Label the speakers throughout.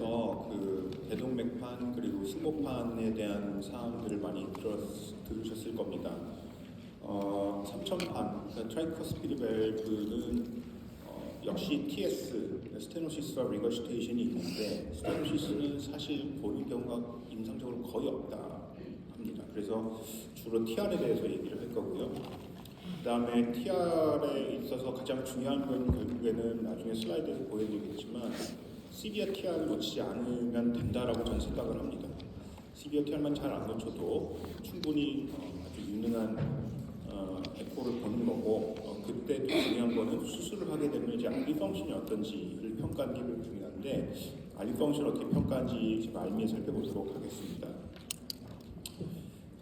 Speaker 1: 통해서 그 대동맥판 그리고 승모판에 대한 사항들을 많이 들으셨을 겁니다. 3천판, 그러니까 트라이커스피드 밸브는 역시 TS, 스테노시스와 리거시테이션이 있는데 스테노시스는 사실 보는 경우가 임상적으로 거의 없다 합니다. 그래서 주로 TR에 대해서 얘기를 할 거고요. 그 다음에 TR에 있어서 가장 중요한 건 결국에는 나중에 슬라이드에서 보여드리겠지만 시비어 TR을 놓치지 않으면 된다라고 저는 생각을 합니다. 시비어 TR만 잘 안 놓쳐도 충분히 아주 유능한 에코를 보는 거고 그때 또 중요한 거는 수술을 하게 되면 이제 알리 펑션이 어떤지를 평가하는 게 매우 중요한데 알리 펑션을 어떻게 평가하는지 말미에 살펴보도록 하겠습니다.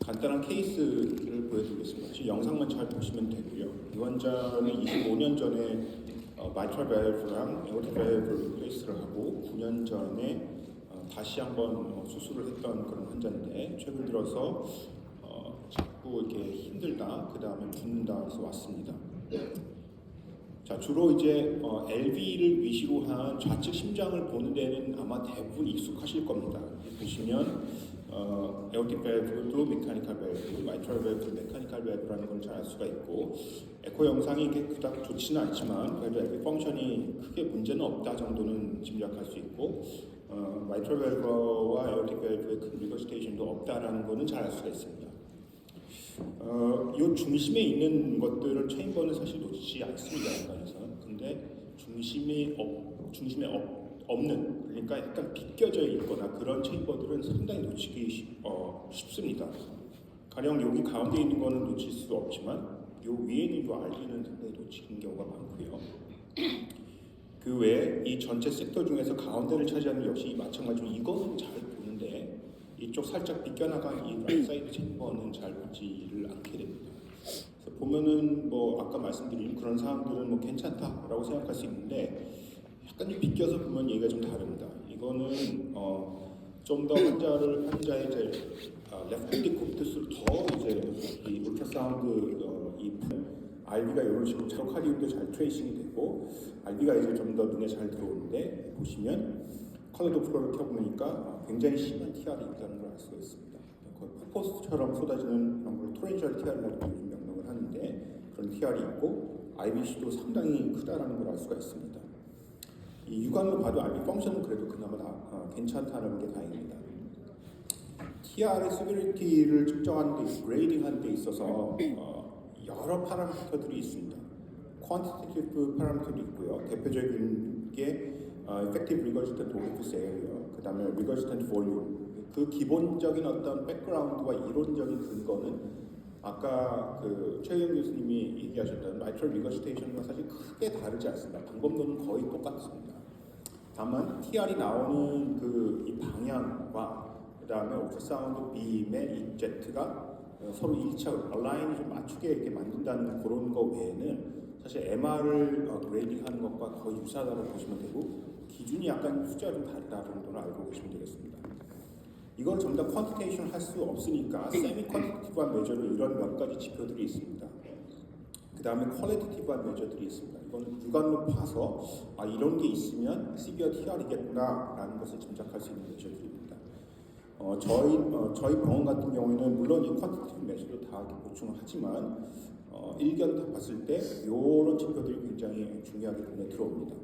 Speaker 1: 간단한 케이스를 보여드리겠습니다. 지금 영상만 잘 보시면 되고요. 이 환자는 25년 전에 마이트럴 밸브랑 에오틱 밸브 리플레이스를 하고 9년 전에 다시 한번 수술을 했던 그런 환자인데 최근 들어서 자꾸 이렇게 힘들다, 그 다음에 붓는다 해서 왔습니다. 자, 주로 이제 LV를 위시로 한 좌측 심장을 보는 데는 아마 대부분 익숙하실 겁니다. 보시면 에오틱 밸브도 메카니컬 밸브, 마이트럴 밸브, 메카니컬 밸브라는 걸 잘 알 수가 있고 에코 영상이 이렇게 그닥 좋지는 않지만 그래도 LV 펑션이 크게 문제는 없다 정도는 짐작할 수 있고 마이트럴 밸브와 에오틱 밸브의 큰 리거시테이션도 없다라는 거는 잘 알 수가 있습니다. 이 중심에 있는 것들을 체인버는 사실 놓치지 않습니다. 인간에서는. 근데 중심에 없는, 그러니까 약간 비껴져 있거나 그런 체인버들은 상당히 놓치기 쉽습니다. 가령 여기 가운데 있는 거는 놓칠 수 없지만 요 위에 있는 요 RD는 상당히 놓치는 경우가 많고요. 그 외에 이 전체 섹터 중에서 가운데를 차지하는 역시 마찬가지로 이거는 잘 보는데 이쪽 살짝 비껴나간 이 라이트 사이드 체인버는 잘 보지를 않게 됩니다. 그래서 보면은 뭐 아까 말씀드린 그런 사항들은 뭐 괜찮다라고 생각할 수 있는데 약간 좀 비껴서 보면 얘기가 좀 다릅니다. 이거는 좀 더 환자의 이제 레프트 디코프트스로 더 이제 이 울트라사운드 이 RB가 이런 식으로 자로카리움도 잘 트레이싱이 되고 RB가 이제 좀 더 눈에 잘 들어오는데 보시면 컬러 도플러를 켜보니까 굉장히 심한 TR이 있다는 걸 알 수가 있습니다. 거의 폭포수처럼 쏟아지는 그런 걸 토렌셜 TR이라고 요즘 명명을 하는데 그런 TR이 있고 IBC도 상당히 크다라는 걸 알 수가 있습니다. 이 육안으로 봐도 RB 펑션은 그래도 그나마 괜찮다는 게 다행입니다. TR의 시비리티를 측정하는 데, 그레이딩하는 데 있어서 여러 파라미터들이 있습니다. 퀀티티티브 파라미터도 있고요. 대표적인 게 effective regurgitant orifice area, 그 다음에 regurgitant volume. 그 기본적인 어떤 백그라운드와 이론적인 근거는 아까 그 최영 교수님이 얘기하셨던 mitral regurgitation과 사실 크게 다르지 않습니다. 방법론은 거의 똑같습니다. 다만 TR이 나오는 그 이 방향과 그 다음에 울트라사운드 빔의 이 제트가 서로 일치하고 얼라인이 좀 맞추게 이렇게 만든다는 그런 거 외에는 사실 MR을 그레이딩하는 것과 거의 유사하다고 보시면 되고 기준이 약간 숫자가 좀 다르다 정도는 알고 계시면 되겠습니다. 이걸 전부 다 퀀티테이션 할 수 없으니까 세미 퀀티티브한 메저로 이런 몇 가지 지표들이 있습니다. 그 다음에 퀄리티티브한 메저들이 있습니다. 이거는 육안으로 봐서 이런 게 있으면 시비어 TR이겠구나 라는 것을 짐작할 수 있는 메저들입니다. 저희 병원 같은 경우에는 물론 이 퀀티티브 메저도 다 이렇게 보충을 하지만 일견 봤을 때 이런 지표들이 굉장히 중요하게 눈에 들어옵니다.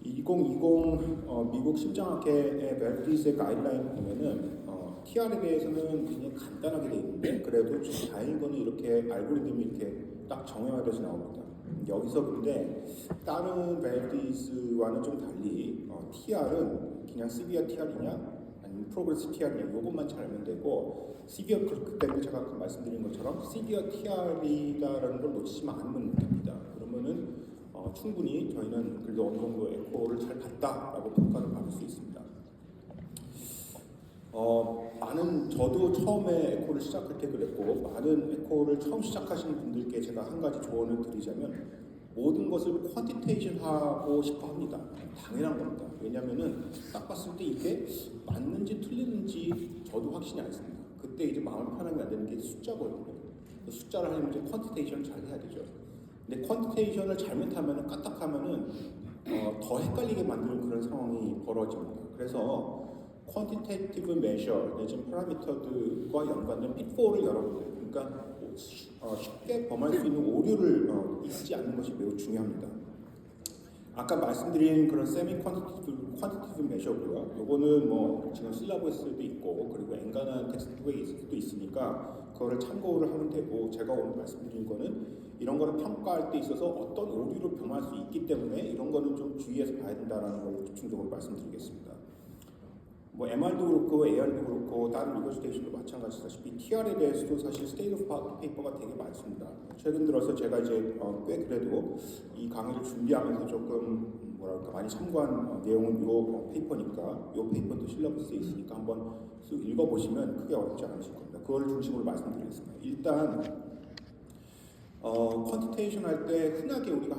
Speaker 1: 2020 미국 심장학회의 밸브리스의 가이드라인을 보면은 TR에 대해서는 굉장히 간단하게 되어 있는데 그래도 좀 다행인 거는 이렇게 알고리즘이 이렇게 딱 정형화돼서 나옵니다. 여기서 근데 다른 밸브리스와는 좀 달리 TR은 그냥 시비어 TR이냐 아니면 프로그레스 TR이냐 이것만 잘 알면 되고 시비어 그때 제가 아까 말씀드린 것처럼 시비어 TR이다라는 걸 놓치지만 않으면 됩니다. 그러면은 충분히 저희는 그래도 어느 정도 에코를 잘 봤다라고 평가를 받을 수 있습니다. 저도 처음에 에코를 시작할 때 그랬고 많은 에코를 처음 시작하시는 분들께 제가 한 가지 조언을 드리자면 모든 것을 퀀티테이션 하고 싶어 합니다. 당연한 겁니다. 왜냐면은 딱 봤을 때 이게 맞는지 틀리는지 저도 확신이 안 씁니다. 그때 이제 마음 편하게 안 되는 게 숫자거든요. 숫자를 하려면 이제 퀀티테이션을 잘 해야 되죠. 근데 퀀티테이션을 잘못하면 까딱하면은 더 헷갈리게 만드는 그런 상황이 벌어집니다. 그래서 퀀티테이티브 메셔 내지는 파라미터들과 연관된 핏볼을 열어보세요. 그러니까 쉽게 범할 수 있는 오류를 잊지 않는 것이 매우 중요합니다. 아까 말씀드린 그런 세미 퀀티티브 메셔고요. 요거는 뭐 지금 실라버스도 있고 그리고 엔간한 텍스트북에 있을 수도 있으니까 그거를 참고를 하면 되고, 제가 오늘 말씀드린 거는 이런 거를 평가할 때 있어서 어떤 오류를 범할 수 있기 때문에 이런 거는 좀 주의해서 봐야 된다는 걸 집중적으로 말씀드리겠습니다. 뭐 MR도 그렇고 AR도 그렇고 다른 리거시테이션도 마찬가지다시피 TR에 대해서도 사실 스테이트 오브 아트 페이퍼가 되게 많습니다. 최근 들어서 제가 이제 꽤 그래도 이 강의를 준비하면서 조금 뭐랄까 많이 참고한 내용은 요 페이퍼니까, 요 페이퍼도 실러버스에 있으니까 한번 쭉 읽어보시면 크게 어렵지 않으실 겁니다. 그걸 중심으로 말씀드리겠습니다. 일단 퀀티테이션 할 때 흔하게 우리가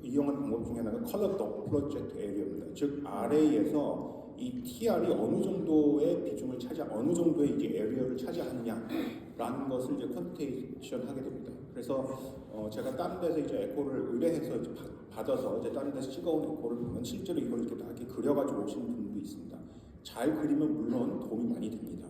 Speaker 1: 이용하는 방법 중에 하나가 컬러 더플러 제트 에리어입니다. 즉 RA에서 이 TR이 어느 정도의 비중을 어느 정도의 이제 에리어를 차지하느냐라는 것을 이제 퀀티테이션 하게 됩니다. 그래서 제가 다른 데서 이제 에코를 의뢰해서 이제 받아서 이제 다른 데서 찍어온 에코를 보면 실제로 이걸 이렇게 다 이렇게 그려가지고 오시는 분들도 있습니다. 잘 그리면 물론 도움이 많이 됩니다.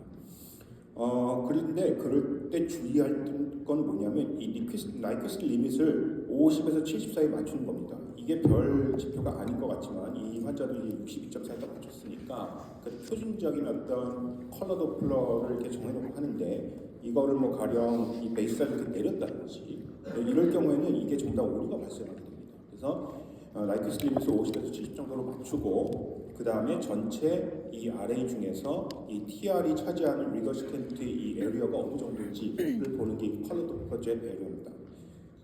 Speaker 1: 그런데 그럴 때 주의할 건 뭐냐면 이 나이퀴스트 리밋을 50에서 70 사이에 맞추는 겁니다. 이게 별 지표가 아닌 것 같지만 이 환자도 62.4에 맞췄으니까 그 표준적인 어떤 컬러 도플러를 이렇게 정해놓고 하는데, 이거를 뭐 가령 이 베이스라인을 이렇게 내렸다든지 이럴 경우에는 이게 정답 오류가 발생하게 됩니다. 그래서 나이퀴스트 리밋을 50에서 70 정도로 맞추고 그 다음에 전체 이 RA 중에서 이 TR이 차지하는 리거시텐트 이 에리어가 어느 정도인지를 보는 게 컬러 도플러 제트 에리어입니다.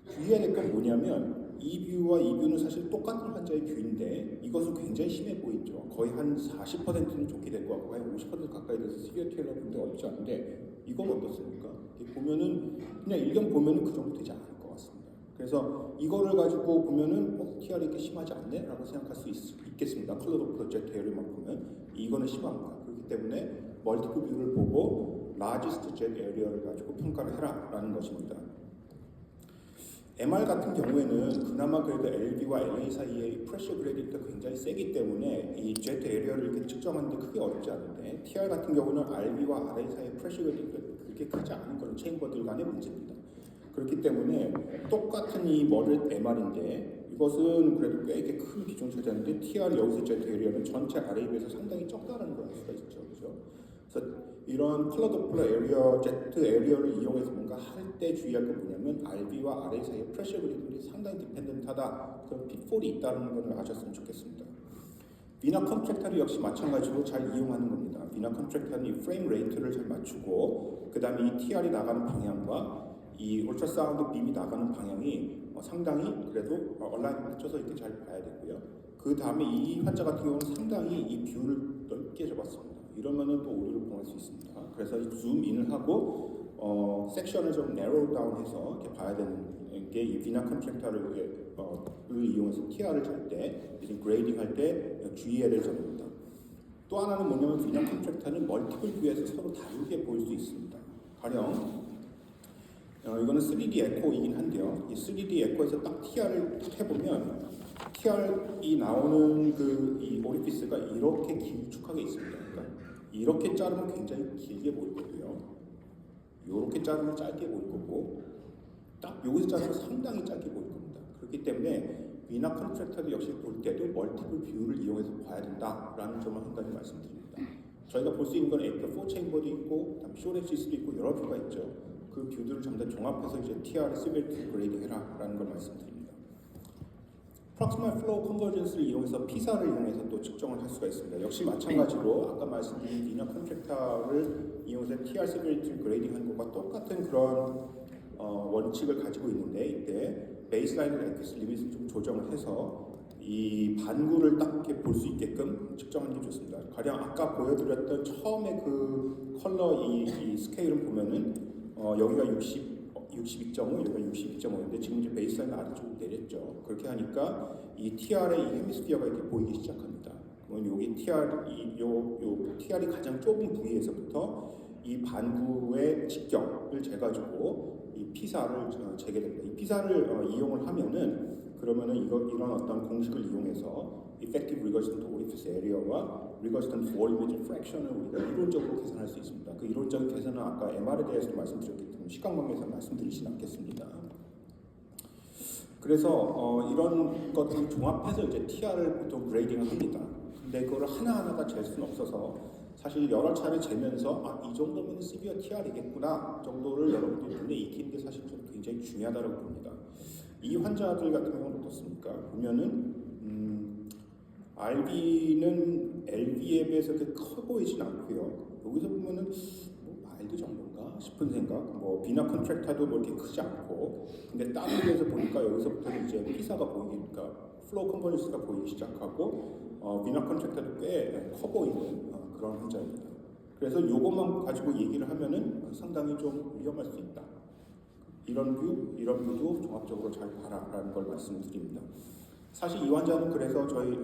Speaker 1: 주의해야 될 건 뭐냐면 이 뷰와 이 뷰는 사실 똑같은 환자의 뷰인데 이것은 굉장히 심해 보이죠. 거의 한 40%는 좋게 될 것 같고 한 50% 가까이 돼서 시리어 테일러 분들 어렵지 않은데, 이건 어떻습니까? 보면은 그냥 일견 보면은 그 정도 되지 않을 것 같습니다. 그래서 이거를 가지고 보면은 TR이 이렇게 심하지 않네? 라고 생각할 수 있겠습니다. 컬러 도플러 제트 에리어만 보면 이거는 심합니다. 그렇기 때문에 멀티플 뷰를 보고 라지스트 제트 에리어를 가지고 평가를 해라 라는 것입니다. MR 같은 경우에는 그나마 그래도 LV와 LA 사이의 프레셔 그레디언트가 굉장히 세기 때문에 이 제트 에리어를 이렇게 측정하는데 크게 어렵지 않은데, TR 같은 경우는 RV와 RA 사이의 프레셔 그레디언트가 그렇게 크지 않은 그런 체인버들 간의 문제입니다. 그렇기 때문에 똑같은 이 머릿 MR인데 이것은 그래도 꽤 이렇게 큰 비중을 차지하는데 TR 여기서 제트 에리어는 전체 RA에 비해서 상당히 적다는 걸 알 수가 있죠. 그렇죠? 그래서 이런 컬러 도플러 에리어, 제트 에리어를 이용해서 뭔가 할 때 주의할 건 뭐냐면 RB와 RA 사이의 프레셔 그래디언트이 상당히 디펜던트하다, 그런 핏폴이 있다는 걸 아셨으면 좋겠습니다. 비나 컨트랙터를 역시 마찬가지로 잘 이용하는 겁니다. 비나 컨트랙터는 이 프레임 레이트를 잘 맞추고 그 다음에 이 TR이 나가는 방향과 이 울트라사운드 빔이 나가는 방향이 상당히 그래도 온라인 맞춰서 이렇게 잘 봐야 되고요. 그 다음에 이 환자 같은 경우는 상당히 이 뷰를 넓게 잡았습니다. 이러면은 또 오류를 범할 수 있습니다. 그래서 줌인을 하고 섹션을 좀 내로우 다운해서 이렇게 봐야 되는 게 이 비나 컨트랙터를 이용해서 TR을 잘 때, 그레이딩 할 때 주의해야 될 점입니다. 또 하나는 뭐냐면 비나 컨트랙터는 멀티플 뷰에서 서로 다르게 보일 수 있습니다. 가령 이거는 3D 에코이긴 한데요. 이 3D 에코에서 딱 TR을 딱 해보면 TR이 나오는 이 오리피스가 이렇게 길쭉하게 있습니다. 그러니까 이렇게 자르면 굉장히 길게 보일 거고요. 이렇게 자르면 짧게 보일 거고, 딱 여기서 자르면 상당히 짧게 보일 겁니다. 그렇기 때문에 비나 컨트랙터도 역시 볼 때도 멀티플 뷰를 이용해서 봐야 된다라는 점을 한 가지 말씀드립니다. 저희가 볼 수 있는 건 AP4 체인버도 있고, 그다음 쇼레시스도 있고 여러 뷰가 있죠. 그 뷰들을 전부 다 종합해서 이제 TR의 시베리티 그레이딩 해라라는 걸 말씀드립니다. 프록시멀 플로우 컨버전스를 이용해서 피사를 이용해서 또 측정을 할 수가 있습니다. 역시 마찬가지로 아까 말씀드린 비나 컨트랙터를 이용해서 TR 시베리티 그레이딩 하는 것과 똑같은 그런 원칙을 가지고 있는데, 이때 베이스라인을 액기스 리밋을 좀 조정을 해서 이 반구를 딱 이렇게 볼 수 있게끔 측정하는 게 좋습니다. 가령 아까 보여드렸던 처음에 그 컬러 이 스케일을 보면은 여기가 62.5, 여기가 62.5인데 지금 이제 베이스라인 아래쪽으로 내렸죠. 그렇게 하니까 이 TR의 이 헤미스피어가 이렇게 보이기 시작합니다. 그러면 여기 TR이 가장 좁은 부위에서부터 이 반구의 직경을 재가지고 이 피사를 재게 됩니다. 이 피사를 이용을 하면은 그러면은 이런 어떤 공식을 이용해서 effective regurgitant orifice area와 regurgitant volume fraction을 우리가 이론적으로 계산할 수 있습니다. 그 이론적인 계산은 아까 MR에 대해서도 말씀드렸기 때문에 시간관계에서 말씀드리진 않겠습니다. 그래서 이런 것들을 종합해서 이제 TR을 보통 그레이딩을 합니다. 근데 그걸 하나하나가 잴 수는 없어서 사실 여러 차례 재면서 이 정도면 severe TR이겠구나 정도를 여러분들이 눈에 익히는 게 사실 좀 굉장히 중요하다고 봅니다. 이 환자들 같은 경우는 어떻습니까? 보면은 RB는 LV에 비해서 그렇게 커 보이진 않고요. 여기서 보면은 뭐 마일드 정도인가 싶은 생각. 뭐 비나 컨트랙타도 뭐 이렇게 크지 않고, 근데 다른 데서 보니까 여기서부터는 이제 피사가 보이니까 플로우 컨버전스가 보이기 시작하고 비나 컨트랙타도 꽤 커 보이는 그런 환자입니다. 그래서 이것만 가지고 얘기를 하면은 상당히 좀 위험할 수 있다. 이런 뷰도 종합적으로 잘 봐라라는 걸 말씀드립니다. 사실 이 환자는 그래서 저희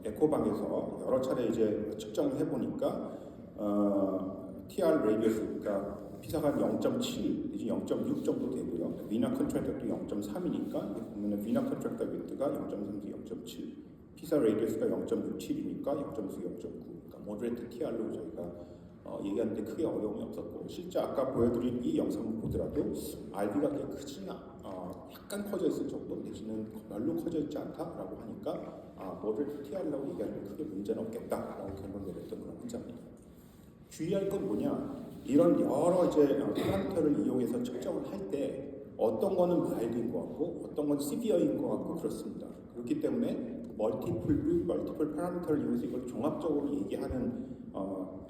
Speaker 1: 에코방에서 여러 차례 이제 측정을 해보니까 TR 레디어스, 그러니까 피사가 0.7 내지 0.6 정도 되고요. 비나 컨트랙터도 0.3이니까 보면은 비나 컨트랙터 웨이트가 0.3에서 0.7, 피사 레디어스가 0.67이니까 0.4, 0.9. 그러니까 모더레이트 TR로 저희가 얘기하는데 크게 어려움이 없었고, 실제 아까 보여드린 이 영상을 보더라도 RB가 그렇게 크지는 약간 커져 있을 정도 내지는 별로 커져 있지 않다라고 하니까 모더레이트 TR라고 얘기하면 크게 문제는 없겠다라고 결론 내렸던 그런 환자입니다. 주의할 건 뭐냐? 이런 여러 이제 파라미터를 이용해서 측정을 할 때 어떤 거는 마일드인 것 같고 어떤 건 시비어인 것 같고 그렇습니다. 그렇기 때문에 멀티플 파라미터를 이용해서 이걸 종합적으로 얘기하는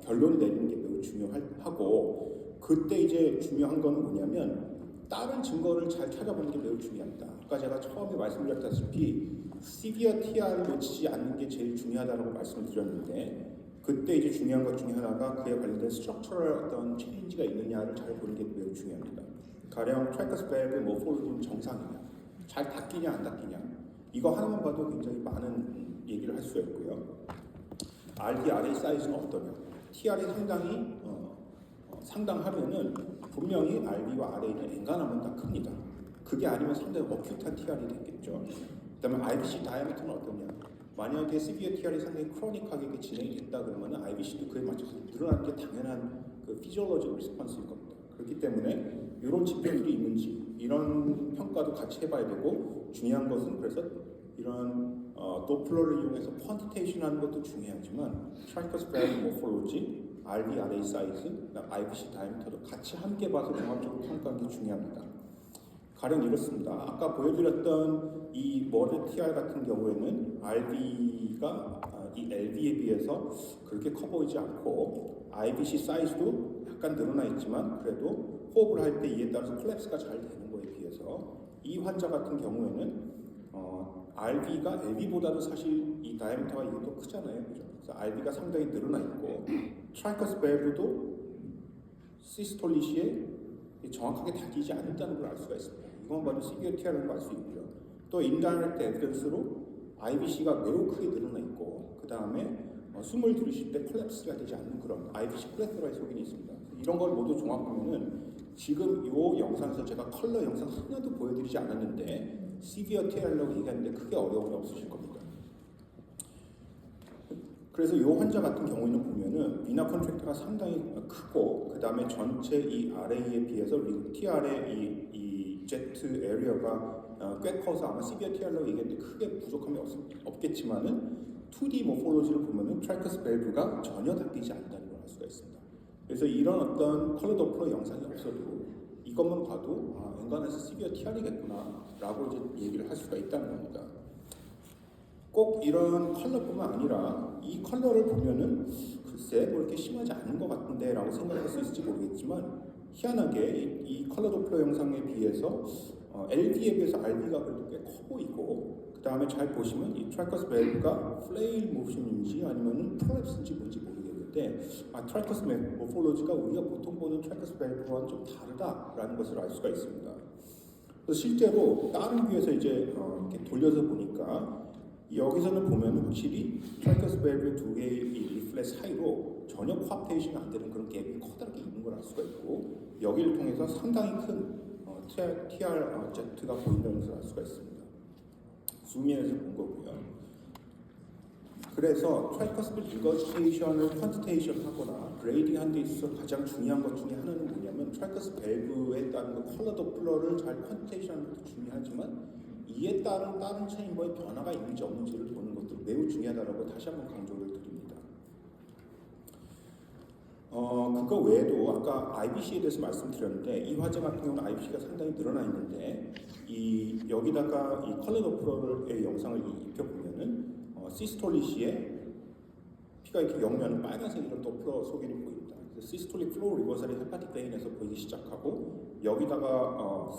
Speaker 1: 결론 내리는 게 매우 중요하고, 그때 이제 중요한 건 뭐냐면 다른 증거를 잘 찾아보는 게 매우 중요합니다. 아까 제가 처음에 말씀드렸다시피 시비어 TR을 놓치지 않는 게 제일 중요하다고 말씀을 드렸는데, 그때 이제 중요한 것 중에 하나가 그에 관련된 스트럭처럴 어떤 체인지가 있느냐를 잘 보는 게 매우 중요합니다. 가령 트래커스 밸브 모포로지는 정상이냐, 잘 닫히냐 안 닫히냐, 이거 하나만 봐도 굉장히 많은 얘기를 할 수가 있고요. RD, RA 사이즈는 어떠냐, TR이 상당히 상당하면은 분명히 RB와 RA는 엔간하면 다 큽니다. 그게 아니면 상당히 어큐트한 TR이 되겠죠. 그다음에 IBC 다이아미터는 어떠냐, 만약에 severe TR이 상당히 크로닉하게 진행이 됐다 그러면 IBC도 그에 맞춰서 늘어나는 게 당연한 그 피지올로직 리스폰스인 겁니다. 그렇기 때문에 이런 지표들이 있는지 이런 평가도 같이 해봐야 되고, 중요한 것은 그래서 이런 도플러를 이용해서 퀀티테이션 하는 것도 중요하지만 트라이커스 밸브 모포로지, RB, RA 사이즈, IBC 다이아미터도 같이 함께 봐서 종합적으로 평가하는 게 중요합니다. 가령 이렇습니다. 아까 보여드렸던 이 머드 TR 같은 경우에는 RB가 이 LB에 비해서 그렇게 커 보이지 않고 IBC 사이즈도 약간 늘어나 있지만 그래도 호흡을 할 때 이에 따라서 콜랩스가 잘 되는 거에 비해서 이 환자 같은 경우에는 RB가 LB보다도 사실 이 다이아미터가 이게 더 크잖아요, 그죠? 그래서 RB가 상당히 늘어나 있고 트라이커스 밸브도 시스톨리시에 정확하게 닫히지 않는다는 걸 알 수가 있습니다. 이건 바로 시비어 TR을 알 수 있고요. 또 인다이렉트 에비던스로 IBC가 매우 크게 늘어나 있고, 그 다음에 숨을 들이쉴 때 콜랩스가 되지 않는 그런 IBC 플래터라의 소견이 있습니다. 이런 걸 모두 종합하면은 지금 이 영상에서 제가 컬러 영상 하나도 보여드리지 않았는데 시비어 TR라고 얘기하는데 크게 어려움이 없으실 겁니다. 그래서 이 환자 같은 경우에는 보면은 비나 컨트랙터가 상당히 크고, 그 다음에 전체 이 RA에 비해서 TR의 이 제트 에리어가 꽤 커서 아마 시비어 TR라고 얘기했는데 크게 부족함이 없겠지만은 2D 모포로지를 보면은 트라이커스 밸브가 전혀 닫히지 않는다는 걸 알 수가 있습니다. 그래서 이런 어떤 컬러 도플러 영상이 없어도 이것만 봐도 엔간해서 시비어 TR이겠구나라고 이제 얘기를 할 수가 있다는 겁니다. 꼭 이런 컬러뿐만 아니라 이 컬러를 보면은 글쎄 뭐 이렇게 심하지 않은 것 같은데 라고 생각할 수 있을지 모르겠지만, 희한하게 이 컬러 도플러 영상에 비해서 LB에 비해서 RB가 그래도 꽤 커 보이고, 그 다음에 잘 보시면 이 트라이커스 밸브가 플레일 모션인지 아니면 프롤랩스인지 뭔지 모르겠는데 트라이커스 모포로지가 우리가 보통 보는 트라이커스 밸브와는 좀 다르다라는 것을 알 수가 있습니다. 그래서 실제로 다른 뷰에서 이제 이렇게 돌려서 보니까 여기서는 보면 확실히 트라이커스 밸브 두 개의 이 리플렛 사이로 전혀 코앞테이션이 안 되는 그런 갭이 커다랗게 있는 걸 알 수가 있고, 여기를 통해서 상당히 큰 TR Z가 보인다는 것을 알 수가 있습니다. 줌인에서 본 거고요. 그래서 트라이커스피드 리거스테이션을 퀀티테이션 하거나 그레이딩 하는 데 있어서 가장 중요한 것 중에 하나는 뭐냐면 트라이커스 밸브에 따른 컬러 도플러를 잘 퀀티테이션 하는 것도 중요하지만 이에 따른 다른 체인버의 변화가 있는지 없는지를 보는 것도 매우 중요하다고 다시 한번 강조를 드립니다. 그거 외에도 아까 IBC에 대해서 말씀드렸는데 이 화재 같은 경우는 IBC가 상당히 늘어나 있는데 여기다가 이 컬러 도플러의 영상을 입혀보면은 시스톨리시에 피가 이렇게 영면은 빨간색으로 도플러 소개를 보입니다. 시스톨릭 플로우 리버설이 헤파틱 베인에서 보이기 시작하고 여기다가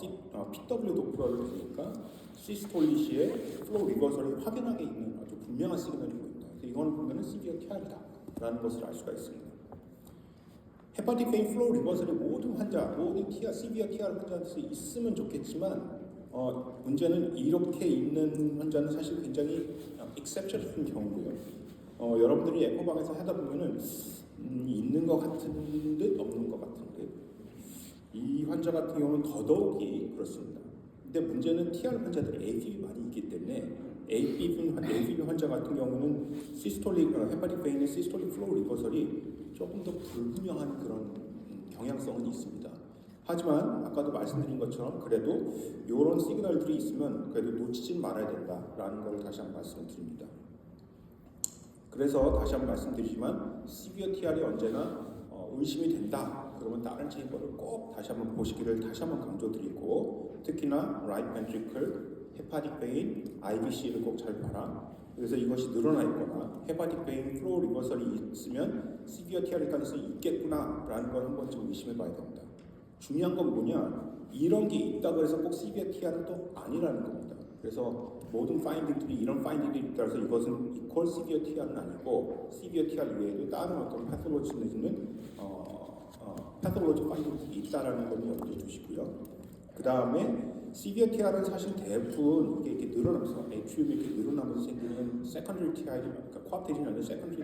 Speaker 1: PW 도플러를 보니까 시스톨리시의 플로우 리버설이 확연하게 있는 아주 분명한 시그널이 보입니다. 그래서 이건 보면은 시비어 TR이다라는 것을 알 수가 있습니다. 헤파틱 베인 플로우 리버설의 모든 환자, 모든 시비어 TR 환자한테 있으면 좋겠지만 문제는 이렇게 있는 환자는 사실 굉장히 exception한 경우고요. 여러분들이 에코방에서 하다 보면은 있는 것 같은 듯 없는 것 같은 듯. 이 환자 같은 경우는 더더욱이 그렇습니다. 근데 문제는 TR 환자들이 AFib 많이 있기 때문에 AFib 환자 같은 경우는 헤파틱 베인의 시스톨릭 플로우 리버설이 조금 더 불분명한 그런 경향성은 있습니다. 하지만 아까도 말씀드린 것처럼 그래도 이런 시그널들이 있으면 그래도 놓치지 말아야 된다라는 걸 다시 한번 말씀을 드립니다. 그래서 다시 한번 말씀드리지만 시비어 TR이 언제나 의심이 된다. 그러면 다른 체인버를 꼭 다시 한번 보시기를 다시 한번 강조드리고 특히나 right ventricle, hepatic vein, IVC를 꼭 잘 봐라. 그래서 이것이 늘어나 있거나 헤파틱 베인 플로우 리버설이 있으면 시비어 TR일 가능성이 있겠구나라는 걸 한 번쯤 의심해 봐야 됩니다. 중요한 건 뭐냐? 이런 게 있다고 해서 꼭 시비어 TR은 또 아니라는 겁니다. 그래서 모든 파인딩들이 이런 파인딩들이 있다고 해서 이것은 이퀄 시비어 TR은 아니고 시비어 TR 이외에도 다른 어떤 패톨로지 내지는 패톨로지 파인딩들이 있다라는 걸 염두에 두시고요. 그 다음에 시비어 TR은 사실 대부분 이게 이렇게 늘어나면서 ATUM이 이렇게 늘어나면서 생기는 세컨더리 TR이 그러니까 코앞테이션이 아니라 세컨더리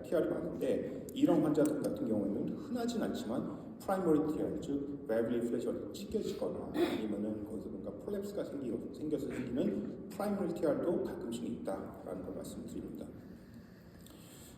Speaker 1: TR이 많은데 이런 환자들 같은 경우에는 흔하진 않지만 프라이머리 TR 즉 밸브리 플래시가 찢겨지거나 아니면은 거기서 뭔가 폴랩스가 생겨서 생기는 프라이머리 TR도 가끔씩 있다라는 걸 말씀드립니다.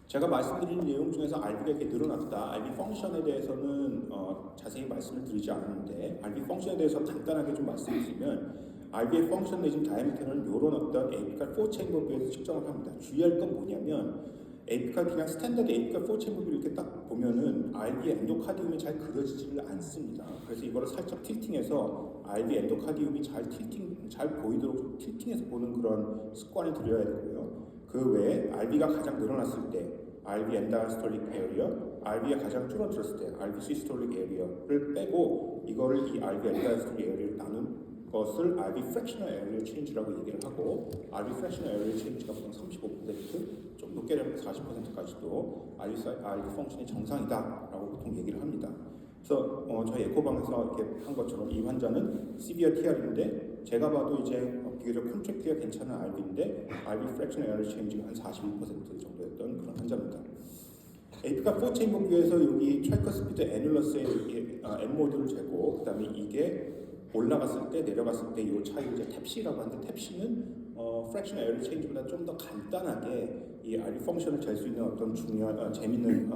Speaker 1: 제가 말씀드린 내용 중에서 RB가 이렇게 늘어났다. RB 펑션에 대해서는 자세히 말씀을 드리지 않았는데 RB 펑션에 대해서 간단하게 좀 말씀드리면 RB의 펑션 내지는 다이아미터는 이런 어떤 에피칼 4체인버 뷰에서 측정을 합니다. 주의할 건 뭐냐면 에피칼 그냥 스탠다드 에피칼 4체인버 뷰 이렇게 딱 보면은 RB의 엔도카디움이 잘 그려지지를 않습니다. 그래서 이거를 살짝 틸팅해서 RB 엔도카디움이 잘 보이도록 틸팅해서 보는 그런 습관을 들여야 되고요. 그 외에 RB가 가장 늘어났을 때 RB 엔다스톨릭 에리어, RB가 가장 줄어들었을 때 RB 시스톨릭 에리어를 빼고 이거를 이 RB 엔다스톨릭 에리어를 나눈 것을 RB 프랙셔널 에리어 체인지라고 얘기를 하고 RB 프랙셔널 에리어 체인지가 보통 35%, 좀 높게 되면 40%까지도 RB 펑션이 정상이다라고 보통 얘기를 합니다. 그래서 저희 에코방에서 이렇게 한 것처럼 이 환자는 시비어 TR인데 제가 봐도 이제 비교적 콘트랙트가 괜찮은 RB인데 RB 프랙셔널 에러 체인지가 한 41% 정도였던 그런 환자입니다. 에피칼 4체인버 뷰에서 여기 트라이커스피드 애뉼러스의 N모드를 재고 그다음에 이게 올라갔을 때 내려갔을 때 이 차이를 이제 탭C라고 하는데 탭C는 프랙셔널 에러 체인지보다 좀 더 간단하게 이 RB 펑션을 잴 수 있는 어떤 중요한 재밌는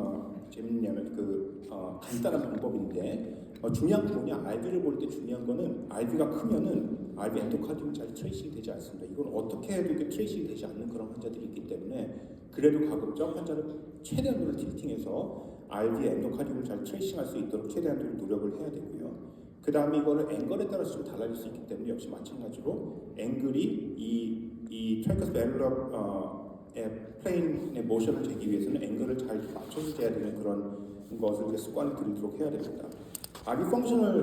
Speaker 1: 간단한 방법인데 중요한 건 뭐냐? RB를 볼 때 중요한 거는 RB가 크면은 RB 엔도카디움이 잘 트레이싱이 되지 않습니다. 이건 어떻게 해도 이게 트레이싱이 되지 않는 그런 환자들이 있기 때문에 그래도 가급적 환자를 최대한으로 틸팅해서 RB 엔도카디움을 잘 트레이싱할 수 있도록 최대한으로 노력을 해야 되고요. 그 다음에 이거를 앵글에 따라서 좀 달라질 수 있기 때문에 역시 마찬가지로 앵글이 이 트라이커스 밸러 플레인의 모션을 재기 위해서는 앵글을 잘 맞춰서 재야 되는 그런 것을 이제 습관을 들이도록 해야 됩니다. RB 펑션을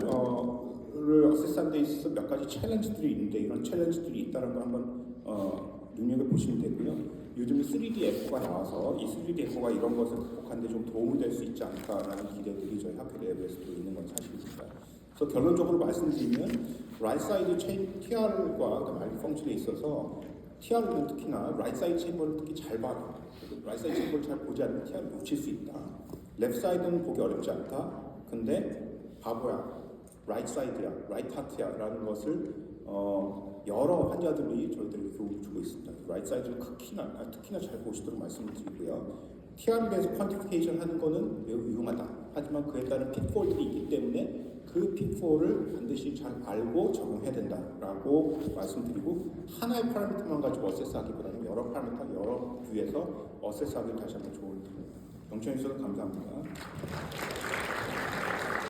Speaker 1: 어세스하는 데 있어서 몇 가지 챌린지들이 있는데 이런 챌린지들이 있다는 걸 한번 눈여겨보시면 되고요. 요즘 3D 에코가 나와서 이 3D 에코가 이런 것을 극복하는 데 좀 도움이 될 수 있지 않을까라는 기대들이 저희 학회 내부에서도 있는 건 사실입니다. 그래서 결론적으로 말씀드리면 라이트 사이드 체인 TR과 RB 펑션에 있어서 TR은 특히나 라이트 사이드 체인버를 특히 잘 봐라. 라이트 사이드 체인버를 잘 보지 않으면 TR을 놓칠 수 있다. 랩 사이드는 보기 어렵지 않다. 근데 바보야, 라이트 사이드야, 라이트 하트야 라는 것을 여러 환자들이 저희들에게 교육을 주고 있습니다. 라이트 사이즈를 특히나 잘 보시도록 말씀을 드리고요. TR에 대해서 퀀티피케이션 하는 거는 매우 유용하다. 하지만 그에 따른 핏폴들이 있기 때문에 그 핏폴을 반드시 잘 알고 적용해야 된다라고 말씀드리고 하나의 파라미터만 가지고 어세스하기보다는 여러 파라미터, 여러 뷰에서 어세스하기 다시 한번 좋은 영청해 주셔서 감사합니다.